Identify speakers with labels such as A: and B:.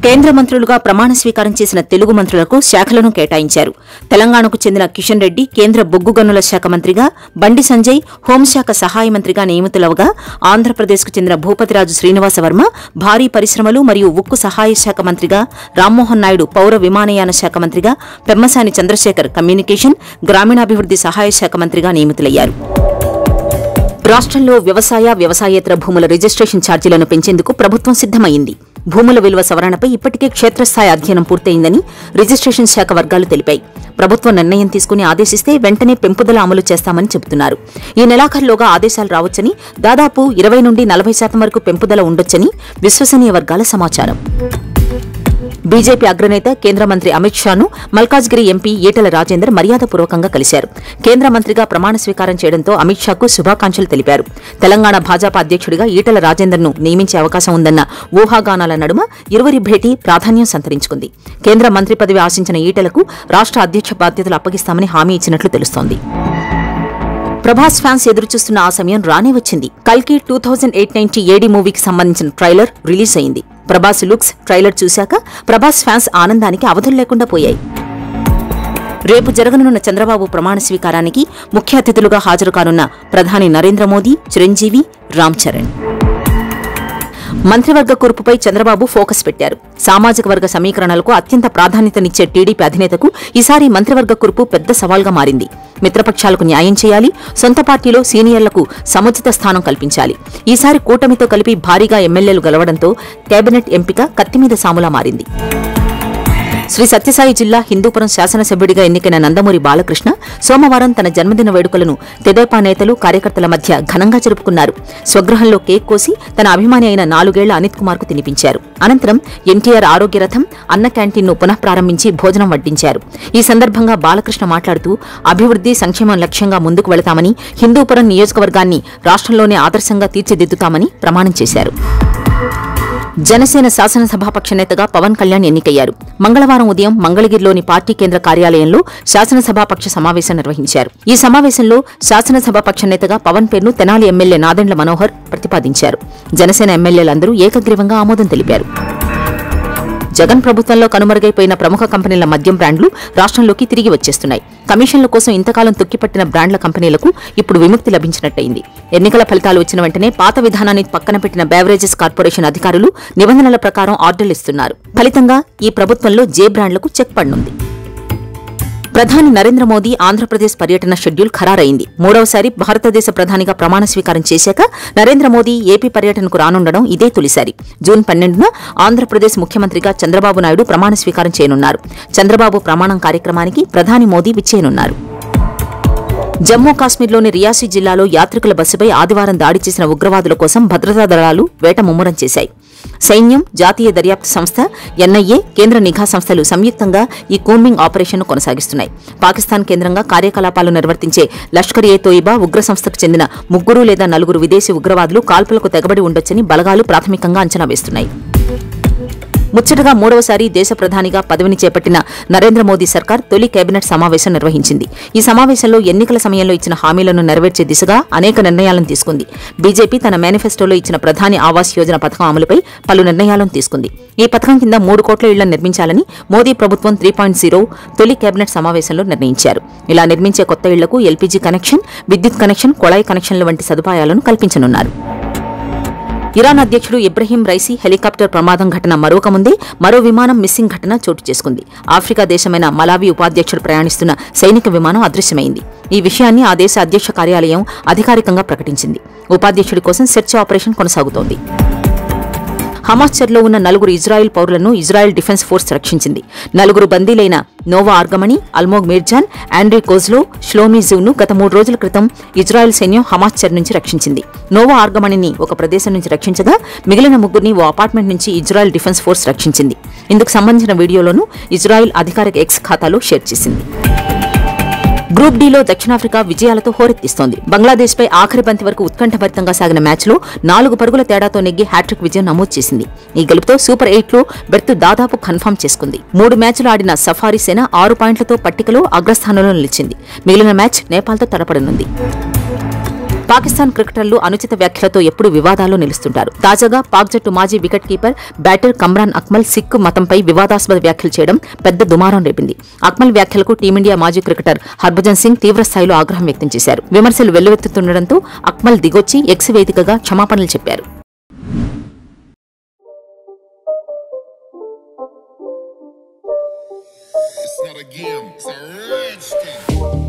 A: కేంద్ర మంత్రులుగా ప్రమాణ స్వీకారం చేసిన తెలుగు మంత్రులకు శాఖలను కేటాయించారు. తెలంగాణకు చెందిన కిషన్ రెడ్డి కేంద్ర బొగ్గు గనుల శాఖ మంత్రిగా, బండి సంజయ్ హోంశాఖ సహాయ మంత్రిగా నియమితులవగా, ఆంధ్రప్రదేశ్కు చెందిన భూపతిరాజు శ్రీనివాస వర్మ భారీ పరిశ్రమలు మరియు ఉక్కు సహాయ శాఖ మంత్రిగా, రామ్మోహన్ నాయుడు పౌర విమానయాన శాఖ మంత్రిగా, పెమ్మసాని చంద్రశేఖర్ కమ్యూనికేషన్, గ్రామీణాభివృద్ది సహాయ శాఖ మంత్రిగా నియమితులయ్యారు. రాష్ట్రంలో వ్యవసాయేతర భూముల రిజిస్ట్రేషన్ ఛార్జీలను పెంచేందుకు ప్రభుత్వం సిద్దమైంది. భూముల విలువ సవరణపై ఇప్పటికే క్షేత్రస్థాయి అధ్యయనం పూర్తయిందని రిజిస్ట్రేషన్ శాఖ వర్గాలు తెలిపాయి. ప్రభుత్వం నిర్ణయం తీసుకుని ఆదేశిస్తే వెంటనే పెంపుదల అమలు చేస్తామని చెబుతున్నారు. ఈ నెలాఖరులోగా ఆదేశాలు రావచ్చని, దాదాపు 20 నుండి 40% వరకు పెంపుదల ఉండొచ్చని విశ్వసనీయ వర్గాల సమాచారం. బీజేపీ అగ్రనేత కేంద్ర మంత్రి అమిత్ షాను మల్కాజ్గిరి ఎంపీ ఈటెల రాజేందర్ మర్యాదపూర్వకంగా కలిశారు. కేంద్ర మంత్రిగా ప్రమాణ స్వీకారం చేయడంతో అమిత్ షాకు శుభాకాంక్షలు తెలిపారు. తెలంగాణ భాజపా అధ్యక్షుడిగా ఈటెల రాజేందర్ను నియమించే అవకాశం ఉందన్న ఊహాగానాల నడుమ ఇరువురి భేటీ ప్రాధాన్యం సంతరించుకుంది. కేంద్ర మంత్రి పదవి ఆశించిన ఈటెలకు రాష్ట్ర అధ్యక్ష బాధ్యతలు అప్పగిస్తామని హామీ ఇచ్చినట్లు తెలుస్తోంది. ప్రభాస్ ఫ్యాన్స్ ఎదురుచూస్తున్న ఆ సమయం రానే వచ్చింది. కల్కి 2008 ఏడీ మూవీకి సంబంధించిన ట్రైలర్ రిలీజ్ అయింది. ప్రభాస్ లుక్స్ ట్రైలర్ చూశాక ప్రభాస్ ఫ్యాన్స్ ఆనందానికి అవధులు లేకుండా పోయాయి. రేపు జరగనున్న చంద్రబాబు ప్రమాణ స్వీకారానికి ముఖ్య అతిథులుగా హాజరు కానున్న ప్రధాని నరేంద్ర మోదీ, చిరంజీవి, రామ్ చరణ్. మంత్రివర్గ కూర్పుపై చంద్రబాబు ఫోకస్ పెట్టారు. సామాజిక వర్గ సమీకరణలకు అత్యంత ప్రాధాన్యతనిచ్చే టీడీపీ అధినేతకు ఈసారి మంత్రివర్గ కూర్పు పెద్ద సవాల్గా మారింది. మిత్రపక్షాలకు న్యాయం చేయాలి, సొంత పార్టీలో సీనియర్లకు సముచిత స్థానం కల్పించాలి. ఈసారి కూటమితో కలిపి భారీగా ఎమ్మెల్యేలు గెలవడంతో కేబినెట్ ఎంపిక కత్తిమీద సాములా మారింది. శ్రీ సత్యసాయి జిల్లా హిందూపురం శాసనసభ్యుడిగా ఎన్నికైన నందమూరి బాలకృష్ణ సోమవారం తన జన్మదిన వేడుకలను తెదేపా నేతలు, కార్యకర్తల మధ్య ఘనంగా జరుపుకున్నారు. స్వగృహంలో కేక్ కోసి తన అభిమాని అయిన 4 ఏళ్ల అనిత్ కుమార్ కు తినిపించారు. అనంతరం ఎన్టీఆర్ ఆరోగ్య రథం, అన్న క్యాంటీన్ను పునఃప్రారంభించి భోజనం వడ్డించారు. ఈ సందర్భంగా బాలకృష్ణ మాట్లాడుతూ అభివృద్ది, సంక్షేమం లక్ష్యంగా ముందుకు వెళతామని, హిందూపురం నియోజకవర్గాన్ని రాష్ట్రంలోనే ఆదర్శంగా తీర్చిదిద్దుతామని ప్రమాణం చేశారు. జనసేన శాసనసభాపక్ష నేతగా పవన్ కళ్యాణ్ ఎన్నికయ్యారు. మంగళవారం ఉదయం మంగళగిరిలోని పార్టీ కేంద్ర కార్యాలయంలో శాసనసభాపక్ష సమావేశం నిర్వహించారు. ఈ సమావేశంలో శాసనసభాపక్ష నేతగా పవన్ పేరును తెనాలి ఎమ్మెల్యే నాదెండ్ల మనోహర్ ప్రతిపాదించారు. జనసేన ఎమ్మెల్యేలందరూ ఏకగ్రీవంగా ఆమోదం తెలిపారు. జగన్ ప్రభుత్వంలో కనుమరుగైపోయిన ప్రముఖ కంపెనీల మద్యం బ్రాండ్లు రాష్ట్రంలోకి తిరిగి వచ్చేస్తున్నాయి. కమిషన్ల కోసం ఇంతకాలం తొక్కిపట్టిన బ్రాండ్ల కంపెనీలకు ఇప్పుడు విముక్తి లభించినట్టయింది. ఎన్నికల ఫలితాలు వచ్చిన వెంటనే పాత విధానాన్ని పక్కన పెట్టిన బేవరేజెస్ కార్పొరేషన్ అధికారులు నిబంధనల ప్రకారం ఆర్డర్లు ఇస్తున్నారు. ఫలితంగా ఈ ప్రభుత్వంలో జే బ్రాండ్లకు చెక్ పడనుంది. ప్రధాని నరేంద్ర మోదీ ఆంధ్రప్రదేశ్ పర్యటన షెడ్యూల్ ఖరారైంది. 3వసారి భారతదేశ ప్రధానిగా ప్రమాణ స్వీకారం చేశాక నరేంద్ర మోదీ ఏపీ పర్యటనకు రానుండడం ఇదే తొలిసారి. జూన్ 12న ఆంధ్రప్రదేశ్ ముఖ్యమంత్రిగా చంద్రబాబు నాయుడు ప్రమాణ స్వీకారం చేయనున్నారు. చంద్రబాబు ప్రమాణం కార్యక్రమానికి ప్రధాని మోదీ విచ్చేయనున్నారు. జమ్మూ కాశ్మీర్లోని రియాసీ జిల్లాలో యాత్రికుల బస్సుపై ఆదివారం దాడి చేసిన ఉగ్రవాదుల కోసం భద్రతా దళాలు వేట ముమ్మరం చేశాయి. సైన్యం, జాతీయ దర్యాప్తు సంస్థ, ఎన్ఐఏ, కేంద్ర నిఘా సంస్థలు సంయుక్తంగా ఈ కూంబింగ్ ఆపరేషన్ను కొనసాగిస్తున్నాయి. పాకిస్తాన్ కేంద్రంగా కార్యకలాపాలు నిర్వర్తించే లష్కర్-ఏ-తోయిబా ఉగ్ర సంస్థకు చెందిన 3 లేదా 4 విదేశీ ఉగ్రవాదులు కాల్పులకు తెగబడి ఉండొచ్చని బలగాలు ప్రాథమికంగా అంచనా వేస్తున్నాయి. ముచ్చటగా 3వసారి దేశ ప్రధానిగా పదవిని చేపట్టిన నరేంద్ర మోదీ సర్కార్ తొలి కేబినెట్ సమావేశం నిర్వహించింది. ఈ సమావేశంలో ఎన్నికల సమయంలో ఇచ్చిన హామీలను నెరవేర్చే దిశగా అనేక నిర్ణయాలను తీసుకుంది. బీజేపీ తన మేనిఫెస్టోలో ఇచ్చిన ప్రధాని ఆవాస్ యోజన పథకం అమలుపై పలు నిర్ణయాలను తీసుకుంది. ఈ పథకం కింద 3 కోట్ల ఇళ్లను నిర్మించాలని మోదీ ప్రభుత్వం 3.0 తొలి కేబినెట్ సమావేశంలో నిర్ణయించారు. ఇలా నిర్మించే కొత్త ఇళ్లకు ఎల్పీజీ కనెక్షన్, విద్యుత్ కనెక్షన్, కొళాయి కనెక్షన్ల వంటి సదుపాయాలను కల్పించనున్నారు. ఇరాన్ అధ్యక్షుడు ఇబ్రహీం రైసీ హెలికాప్టర్ ప్రమాదం ఘటన మరొకముందే మరో విమానం మిస్సింగ్ ఘటన చోటు చేసుకుంది. ఆఫ్రికా దేశమైన మలావి ఉపాధ్యక్షుడు ప్రయాణిస్తున్న సైనిక విమానం అదృశ్యమైంది. ఈ విషయాన్ని ఆ దేశ అధ్యక్ష కార్యాలయం అధికారికంగా ప్రకటించింది. ఉపాధ్యక్షుడి కోసం సెర్చ్ ఆపరేషన్ కొనసాగుతోంది. హమాస్ చెరలో ఉన్న 4 ఇజ్రాయెల్ పౌరులను ఇజ్రాయెల్ డిఫెన్స్ ఫోర్స్ రక్షించింది. 4 బందీలైన Noa Argamani, Almog Meir Jan, Andrey Kozlov, Shlomi జూను గత 3 రోజుల క్రితం ఇజ్రాయెల్ సైన్యం హమాస్ చెర నుంచి రక్షించింది. నోవా ఆర్గమణిని ఒక ప్రదేశం నుంచి రక్షించగా మిగిలిన 3 ఓ అపార్ట్మెంట్ నుంచి ఇజ్రాయెల్ డిఫెన్స్ ఫోర్స్ రక్షించింది. ఇందుకు సంబంధించిన వీడియోలను ఇజ్రాయెల్ అధికారిక ఎక్స్ ఖాతాలో షేర్ చేసింది. గ్రూప్ డీలో దక్షిణాఫ్రికా విజయాలతో హోరెత్తిస్తోంది. బంగ్లాదేశ్పై ఆఖరి బంతి వరకు ఉత్కంఠభరితంగా సాగిన మ్యాచ్లో 4 పరుగుల తేడాతో నెగ్గి హ్యాట్రిక్ విజయం నమోదు చేసింది. ఈ గెలుపుతో సూపర్ 8లో బెర్త్ దాదాపు కన్ఫర్మ్ చేసుకుంది. 3 మ్యాచ్లు ఆడిన సఫారీ సేన 6 పాయింట్లతో పట్టికలో అగ్రస్థానంలో నిలిచింది. మిగిలిన మ్యాచ్ నేపాల్తో తలపడనుంది. పాకిస్తాన్ క్రికెటర్లు అనుచిత వ్యాఖ్యలతో ఎప్పుడూ వివాదాల్లో నిలుస్తుంటారు. తాజాగా పాక్ జట్టు మాజీ wicket keeper batter Kamran Akmal Sikh మతంపై వివాదాస్పద వ్యాఖ్యలు చేయడం పెద్ద దుమారం రేపింది. అక్మల్ వ్యాఖ్యలకు టీమిండియా మాజీ క్రికెటర్ హర్భజన్ సింగ్ తీవ్రస్థాయిలో ఆగ్రహం వ్యక్తం చేశారు. విమర్శలు వెల్లువెత్తుతుండటంతో అక్మల్ దిగొచ్చి ఎక్స్ వేదికగా క్షమాపణలు చెప్పారు.
B: It's not a game, it's a rich thing.